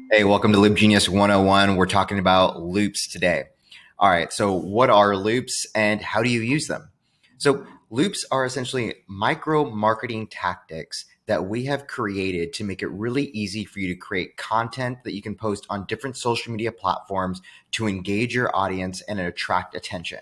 Hey, welcome to LoopGenius 101. We're talking about loops today. All right, so what are loops and how do you use them? So, loops are essentially micro marketing tactics that we have created to make it really easy for you to create content that you can post on different social media platforms to engage your audience and attract attention.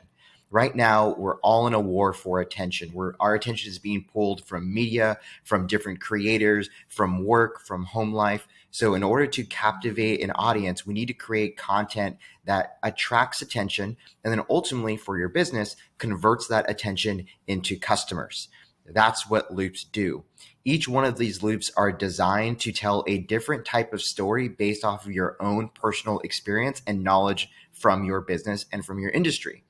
Right now, we're all in a war for attention. Our attention is being pulled from media, from different creators, from work, from home life. So, in order to captivate an audience, we need to create content that attracts attention and then ultimately for your business converts that attention into customers. That's what loops do. Each one of these loops are designed to tell a different type of story based off of your own personal experience and knowledge from your business and from your industry.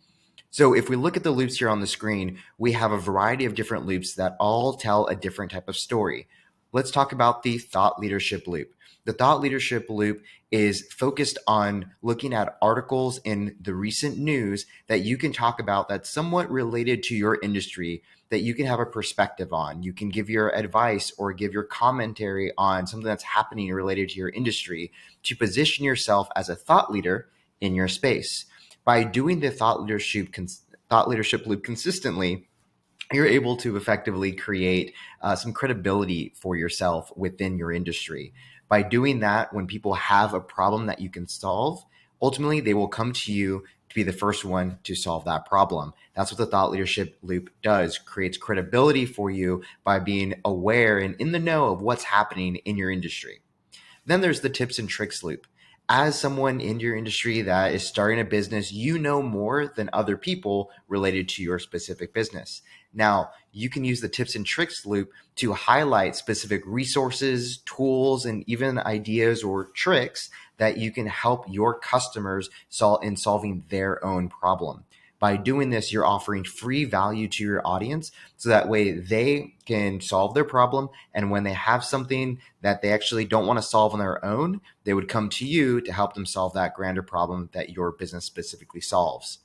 So if we look at the loops here on the screen, we have a variety of different loops that all tell a different type of story. Let's talk about the thought leadership loop. The thought leadership loop is focused on looking at articles in the recent news that you can talk about that's somewhat related to your industry that you can have a perspective on. You can give your advice or give your commentary on something that's happening related to your industry to position yourself as a thought leader in your space. By doing the thought leadership loop consistently, you're able to effectively create some credibility for yourself within your industry. By doing that, when people have a problem that you can solve, ultimately they will come to you to be the first one to solve that problem. That's what the thought leadership loop does, creates credibility for you by being aware and in the know of what's happening in your industry. Then there's the tips and tricks loop. As someone in your industry that is starting a business, you know more than other people related to your specific business. Now, you can use the tips and tricks loop to highlight specific resources, tools, and even ideas or tricks that you can help your customers solve in solving their own problem. By doing this, you're offering free value to your audience so that way they can solve their problem. And when they have something that they actually don't want to solve on their own, they would come to you to help them solve that grander problem that your business specifically solves.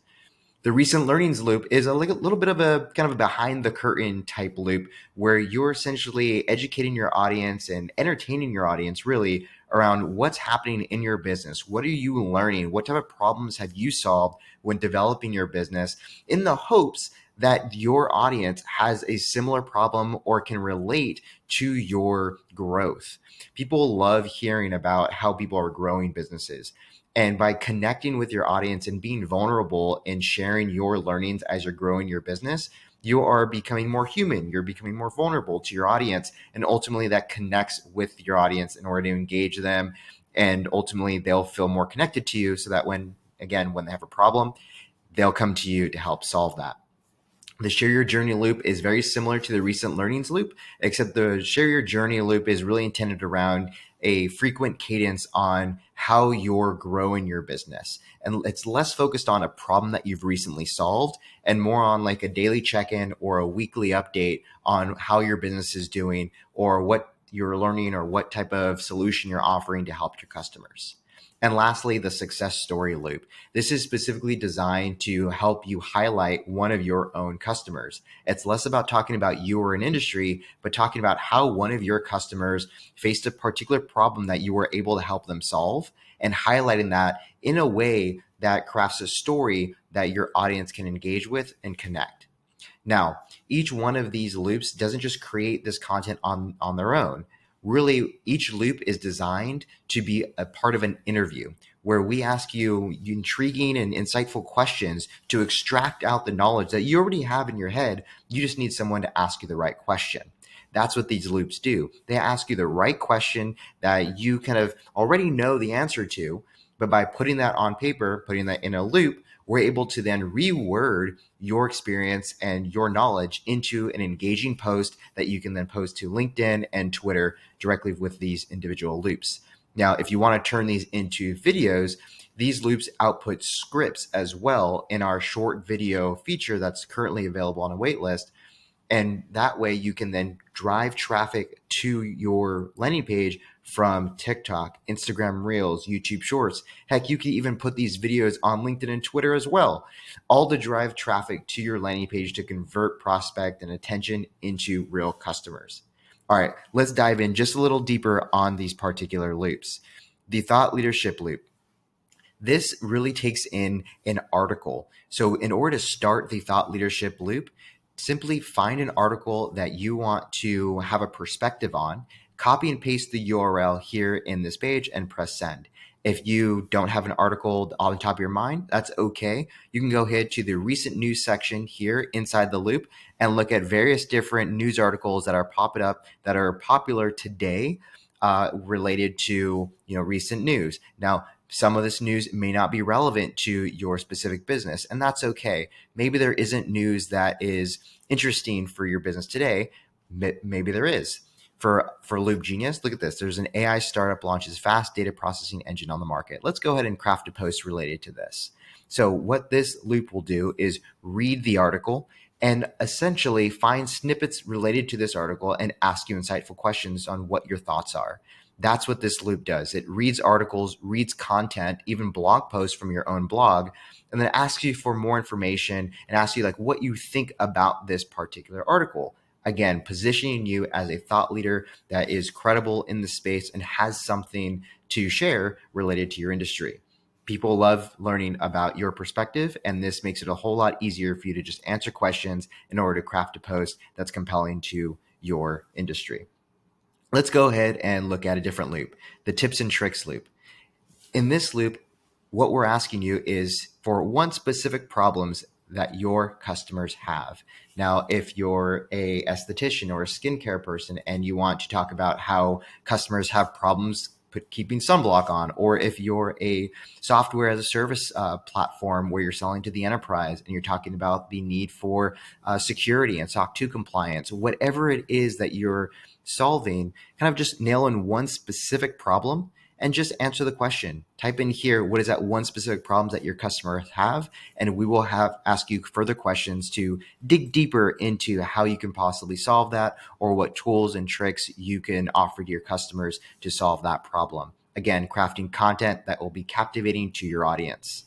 The recent learnings loop is a little bit of a kind of a behind the curtain type loop where you're essentially educating your audience and entertaining your audience really around what's happening in your business. What are you learning? What type of problems have you solved when developing your business in the hopes that your audience has a similar problem or can relate to your growth? People love hearing about how people are growing businesses. And by connecting with your audience and being vulnerable and sharing your learnings as you're growing your business, you are becoming more human. You're becoming more vulnerable to your audience. And ultimately, that connects with your audience in order to engage them. And ultimately, they'll feel more connected to you so that when they have a problem, they'll come to you to help solve that. The share your journey loop is very similar to the recent learnings loop, except the share your journey loop is really intended around a frequent cadence on how you're growing your business. And it's less focused on a problem that you've recently solved and more on like a daily check-in or a weekly update on how your business is doing or what you're learning or what type of solution you're offering to help your customers. And lastly, the success story loop. This is specifically designed to help you highlight one of your own customers. It's less about talking about you or an industry, but talking about how one of your customers faced a particular problem that you were able to help them solve and highlighting that in a way that crafts a story that your audience can engage with and connect. Now, each one of these loops doesn't just create this content on their own. Really, each loop is designed to be a part of an interview where we ask you intriguing and insightful questions to extract out the knowledge that you already have in your head. You just need someone to ask you the right question. That's what these loops do. They ask you the right question that you kind of already know the answer to, but by putting that on paper, putting that in a loop, we're able to then reword your experience and your knowledge into an engaging post that you can then post to LinkedIn and Twitter directly with these individual loops. Now, if you want to turn these into videos, these loops output scripts as well in our short video feature that's currently available on a waitlist. And that way you can then drive traffic to your landing page from TikTok, Instagram Reels, YouTube Shorts. Heck, you can even put these videos on LinkedIn and Twitter as well, all to drive traffic to your landing page to convert prospect and attention into real customers. All right, let's dive in just a little deeper on these particular loops. The thought leadership loop. This really takes in an article. So, in order to start the thought leadership loop, simply find an article that you want to have a perspective on, copy and paste the URL here in this page, and press send. If you don't have an article on the top of your mind, that's okay. You can go ahead to the recent news section here inside the loop and look at various different news articles that are popping up that are popular today, related to recent news. Now, some of this news may not be relevant to your specific business, and that's okay. Maybe there isn't news that is interesting for your business today. Maybe there is. For LoopGenius, look at this. There's an AI startup launches fast data processing engine on the market. Let's go ahead and craft a post related to this. So what this loop will do is read the article and essentially find snippets related to this article and ask you insightful questions on what your thoughts are. That's what this loop does. It reads articles, reads content, even blog posts from your own blog, and then asks you for more information and asks you like what you think about this particular article. Again, positioning you as a thought leader that is credible in the space and has something to share related to your industry. People love learning about your perspective, and this makes it a whole lot easier for you to just answer questions in order to craft a post that's compelling to your industry. Let's go ahead and look at a different loop, the tips and tricks loop. In this loop, what we're asking you is for one specific problems that your customers have. Now, if you're a esthetician or a skincare person and you want to talk about how customers have problems keeping sunblock on, or if you're a software as a service platform where you're selling to the enterprise and you're talking about the need for security and SOC 2 compliance, whatever it is that you're solving, kind of just nail in one specific problem and just answer the question. Type in here, what is that one specific problem that your customers have? And we will ask you further questions to dig deeper into how you can possibly solve that, or what tools and tricks you can offer to your customers to solve that problem. Again, crafting content that will be captivating to your audience.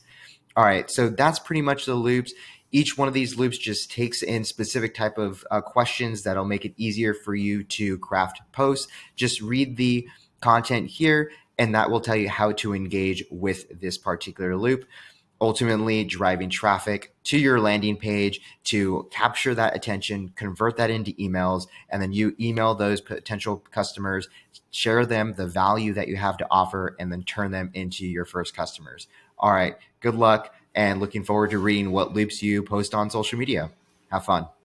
All right, so that's pretty much the loops. Each one of these loops just takes in specific type of questions that'll make it easier for you to craft posts. Just read the content here, and that will tell you how to engage with this particular loop, ultimately driving traffic to your landing page to capture that attention, convert that into emails, and then you email those potential customers, share them the value that you have to offer, and then turn them into your first customers. All right, good luck, and looking forward to reading what loops you post on social media. Have fun.